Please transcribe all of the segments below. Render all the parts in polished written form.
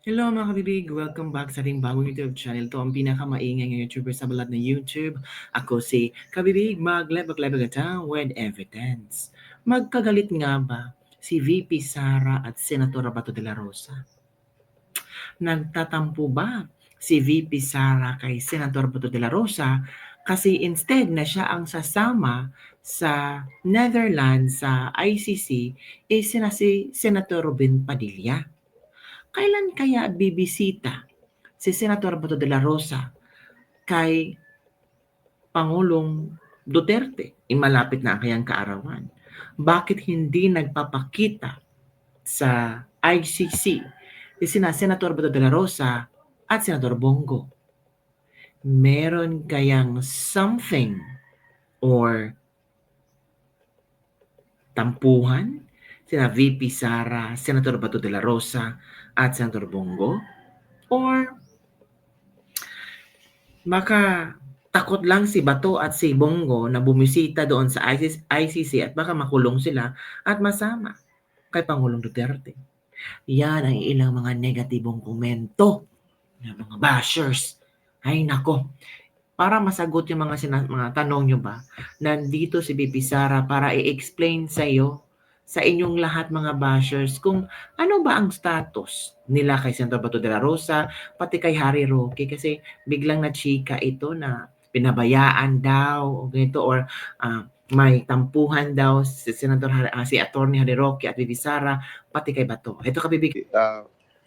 Hello mga kabibig! Welcome back sa ating bagong YouTube channel. Ito ang pinakamaingay ng YouTuber sa balat ng YouTube. Ako si Kabibig, maglebak-lebak at with evidence. Magkagalit nga ba si VP Sara at Senator Bato de la Rosa? Nagtatampo ba si VP Sara kay Senator Bato de la Rosa kasi instead na siya ang sasama sa Netherlands sa ICC sina si Senator Robin Padilla? Kailan kaya bibisita si Senator Bato de la Rosa kay Pangulong Duterte? Malapit na ang kayang kaarawan. Bakit hindi nagpapakita sa ICC sina Senator Bato de la Rosa at Senator Bongo? Meron kayang something or tampuhan sina VP Sara, Senator Bato de la Rosa at Senator Bongo? Or baka takot lang si Bato at si Bongo na bumisita doon sa ICC at baka makulong sila at masama kay Pangulong Duterte. Yan ang ilang mga negatibong komento ng mga bashers. Ay nako, para masagot yung mga tanong nyo ba, nandito si VP Sara para i-explain sa iyo, sa inyong lahat mga bashers, kung ano ba ang status nila kay Senator Bato de la Rosa, pati kay Harry Roque, kasi biglang na-chika ito na pinabayaan daw o ganito, or may tampuhan daw si si Attorney Harry Roque at VP Sara, pati kay Bato. Ito kabibig.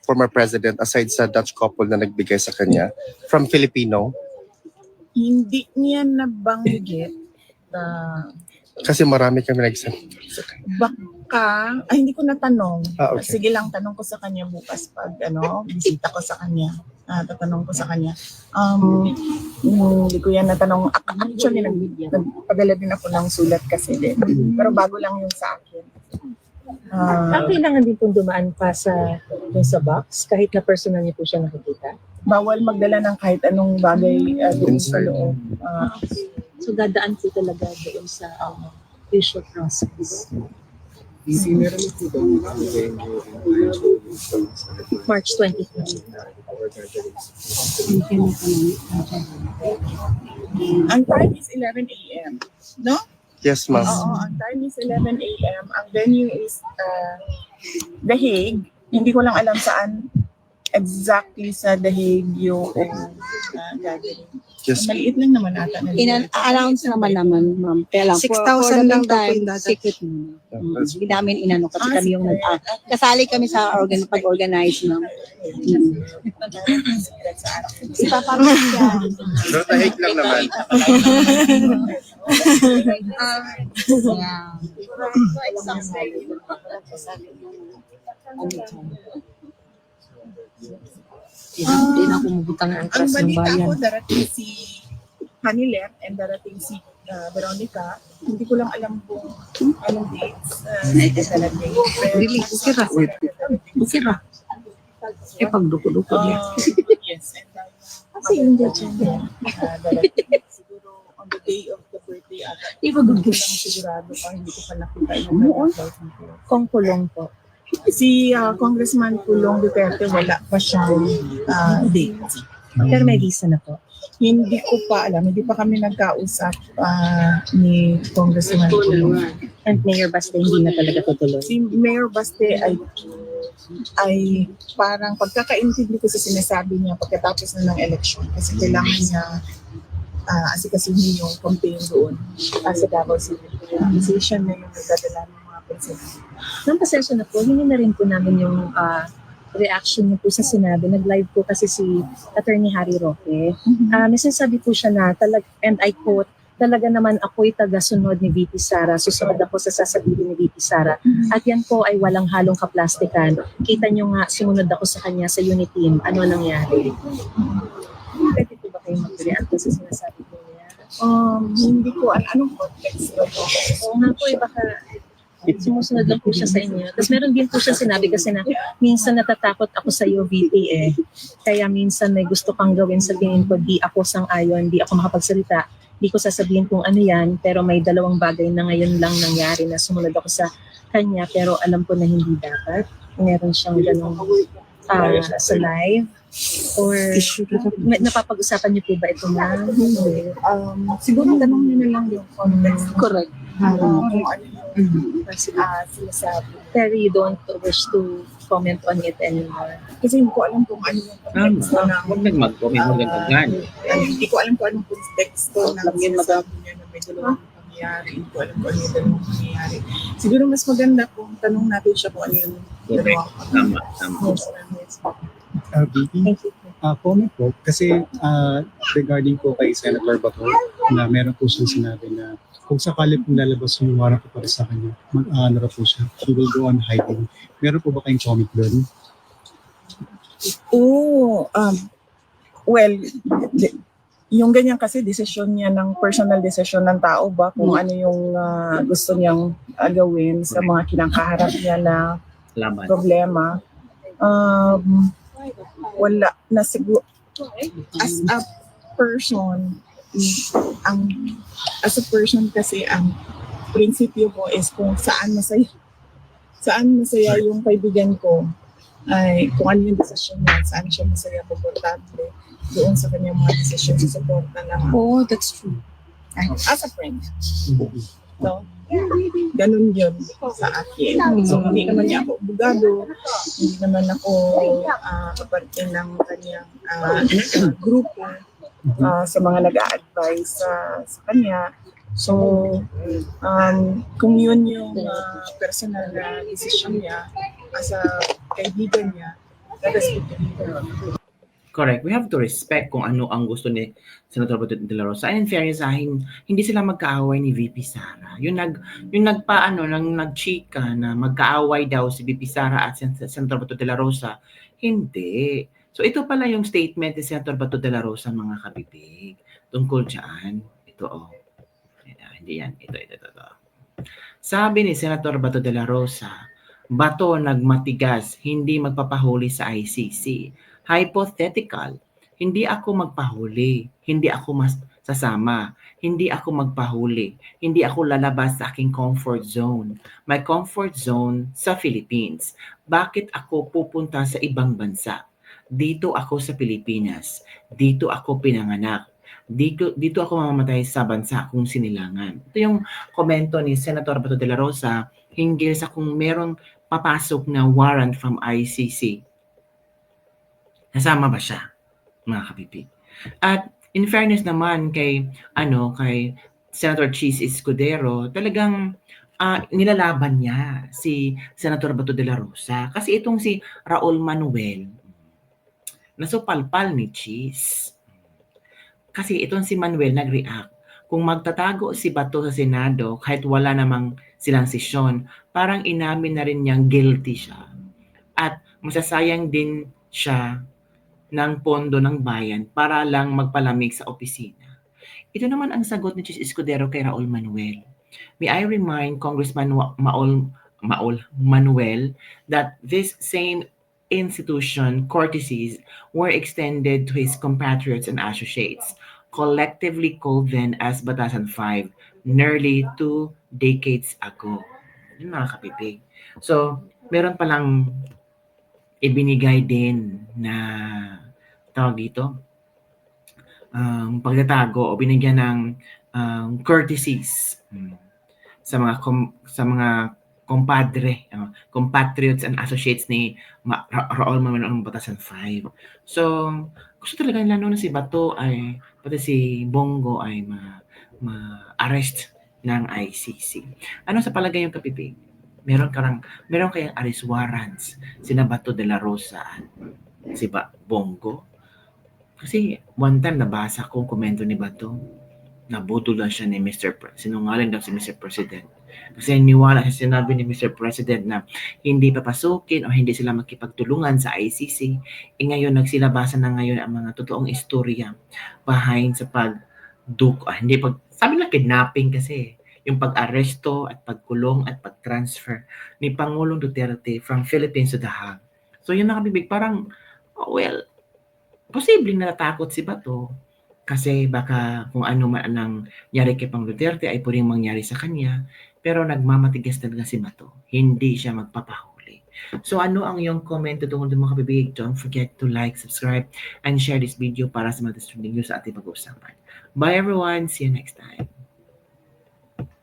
Former president aside sa Dutch couple na nagbigay sa kanya from Filipino? Hindi niya nabanggit na Kasi marami kami nagsabi. baka, hindi ko natanong. Okay. Sige lang, tanong ko sa kanya bukas pag bisita ko sa kanya. Tatanong ko sa kanya. Hindi ko yan natanong. Actually, nagpadala din ako ng sulat kasi din. Pero bago lang yung sa akin. Kailangan din pong dumaan pa sa box kahit na personal niyo po siya nakikita? Bawal magdala ng kahit anong bagay doon sa loob. So dadaan po talaga doon sa usual process. March 23. Ang time is 11 a.m. No? Yes, ma'am. Oo, ang time is 11 a.m. Ang venue is The Hague. Hindi ko lang alam saan exactly sa The Hague yung gathering. Yes. Maliit lang naman ata. In-announce naman, ma'am. Kaya lang, 6,000 lang daw po time, yung data. secret muna. Hindi namin inano kasi kami yung kasali kami sa pag-organize ng. Ipaparang siya. Pero tahik lang naman. Hindi na kumubutang ang Ang trust ng balita bayan. ko, darating si Hanilet and darating si Veronica. Hindi ko lang alam kung anong dates. Darating. Really? Sira. Sira. Eh, pagduko-duko niya. Yes. And Kasi hindi dyan. darating. Siguro on the day of the birthday ata. Di ba Hindi ko gusto? lang sigurado pa, hindi ko pa nakita yung Kung kulong po. Si Congressman Pulong Duterte, wala pa siyang date. Pero may visa na po. Hindi ko pa alam, hindi pa kami nagkausap ni Congressman Pulong. And Mayor Basta hindi na talaga tutuloy. Si Mayor Baste ay parang pagkakaintindi ko sa sinasabi niya pagkatapos na ng election kasi kailangan niya asikasuhin yung campaign doon sa Davao City. Kasi siya na yung nagdadala ng mga presidente. Nang pasensya na po, hindi na rin po namin yung reaction niyo po sa sinabi. Nag-live po kasi si Attorney Harry Roque. May sinasabi po siya na, and I quote, talaga naman ako'y taga-sunod ni VP Sara. Susunod ako sa sasabihin ni VP Sara. At yan po ay walang halong kaplastikan. Kita niyo nga, sumunod ako sa kanya sa unit team. Ano nangyari? Pwede po ba kayo mag-react sa sinasabi po niya? Hindi ko anong context. Oo nga po, baka sumusunod lang po siya sa inyo. Tapos meron din po siya sinabi kasi na minsan natatakot ako sa iyo, VP eh. Kaya minsan may gusto kang gawin, sabihin ko, di ako sang-ayon, di ako makapagsalita. Di ko sasabihin kung ano yan, pero may dalawang bagay na ngayon lang nangyari na sumunod ako sa kanya, pero alam ko na hindi dapat. Meron siyang ganong sa live? Or napapag-usapan niyo po ba ito na? Siguro tanong nyo na lang yung context. Correct. Kung ano yung sinasabi. Pero you don't wish to comment on it anymore. Kasi hindi ko alam kung ano yung context na Huwag nag-mag-comment, huwag nag-gan. hindi ko alam kung anong context ng sinasabi niya na may dalawang pangyayari. Hindi ko alam kung ano yung dalawang pangyayari. Siguro mas maganda kung tanong natin siya kung ano yung dalawang Tama. Yes. Vicky, Thank you. comment po, kasi regarding po kay Senator Bato, na meron po siyang sinabi na kung sakali pong lalabas yung warrant po para sa kanya, mag-ano po siya, he will go on hiding. Meron po ba kayong comment doon? Well, yung ganyan kasi desisyon niya ng personal decision ng tao ba kung ano yung gusto niyang gawin sa mga kinakaharap niya na Laban. problema. Wala na siguro as a person kasi ang prinsipyo ko is kung saan masaya yung kaibigan ko ay kung ano yung desisyon niya, saan siya masaya, komportable doon sa kanyang mga desisyon, susuporta lang Oh, that's true. as a friend. So, ganun yun sa akin. So, hindi naman niya ako abogado, hindi naman ako kaparte ng kanyang grupo sa mga nag-a-advise sa kanya. So, kung yun yung personal na decision niya as a kaibigan niya, that is it. Correct. We have to respect kung ano ang gusto ni Senator Bato de la Rosa. And in fairness, hindi sila magkaaway ni VP Sara. Yung nagchika na magkaaway daw si VP Sara at Senator Bato de la Rosa, hindi. So ito pala yung statement ni Senator Bato de la Rosa, mga kabibig. Tungkol dyan. Ito, hindi yan. Ito. Sabi ni Senator Bato de la Rosa, Bato nagmatigas, hindi magpapahuli sa ICC. Hypothetical, hindi ako magpahuli, hindi ako sasama, hindi ako magpahuli, hindi ako lalabas sa aking comfort zone. My comfort zone sa Philippines. Bakit ako pupunta sa ibang bansa? Dito ako sa Pilipinas. Dito ako pinanganak. Dito ako mamamatay sa bansa kung sinilangan. Ito yung komento ni Senator Bato de la Rosa hinggil sa kung merong papasok na warrant from ICC. Nasama ba siya, mga kabibig? At in fairness naman kay Senator Cheese Escudero, talagang nilalaban niya si Senator Bato de la Rosa. Kasi itong si Raul Manuel, nasupalpal ni Cheese. Kasi itong si Manuel nag-react. Kung magtatago si Bato sa Senado, kahit wala namang silang sesyon, parang inamin na rin niyang guilty siya. At masasayang din siya ng pondo ng bayan para lang magpalamig sa opisina. Ito naman ang sagot ni Cheese Escudero kay Raul Manuel. May I remind Congressman Maul Manuel that this same institution courtesies were extended to his compatriots and associates, collectively called then as Batasan 5, nearly 2 decades ago. Yun, mga kapipig. So, meron palang ibinigay din na tawag dito, pagtatago o binigyan ng courtesies sa mga compadre, compatriots and associates ni Raul Manuel ng Batasan 5. So, gusto talaga nila noon si Bato ay, pati si Bongo ay ma-arrest ng ICC. Ano sa palagay yung kapipig? Meron kayang arrest warrants sina Bato de la Rosa at si Bongo? Kasi one time nabasa ko komento ni Bato, nabudol lang siya ni sinungaling daw si Mr. President. Kasi niwala sa sinabi ni Mr. President na hindi papasukin o hindi sila makipagtulungan sa ICC. Ngayon nagsilabasan na ngayon ang mga totoong istorya behind sa sabi na kidnapping kasi, yung pag-aresto at pagkulong at pag-transfer ni Pangulong Duterte from Philippines to The Hague. So yun na kabibig, parang posibleng natatakot si Bato kasi baka kung ano man ang nangyari kay Pangulong Duterte ay pwedeng mangyari sa kanya, pero nagmamatigas talaga si Bato. Hindi siya magpapahuli. So ano ang iyong comment tungkol sa mga kabibig? Don't forget to like, subscribe, and share this video para sa mga trending news sa ating pag-uusapan. Bye everyone! See you next time!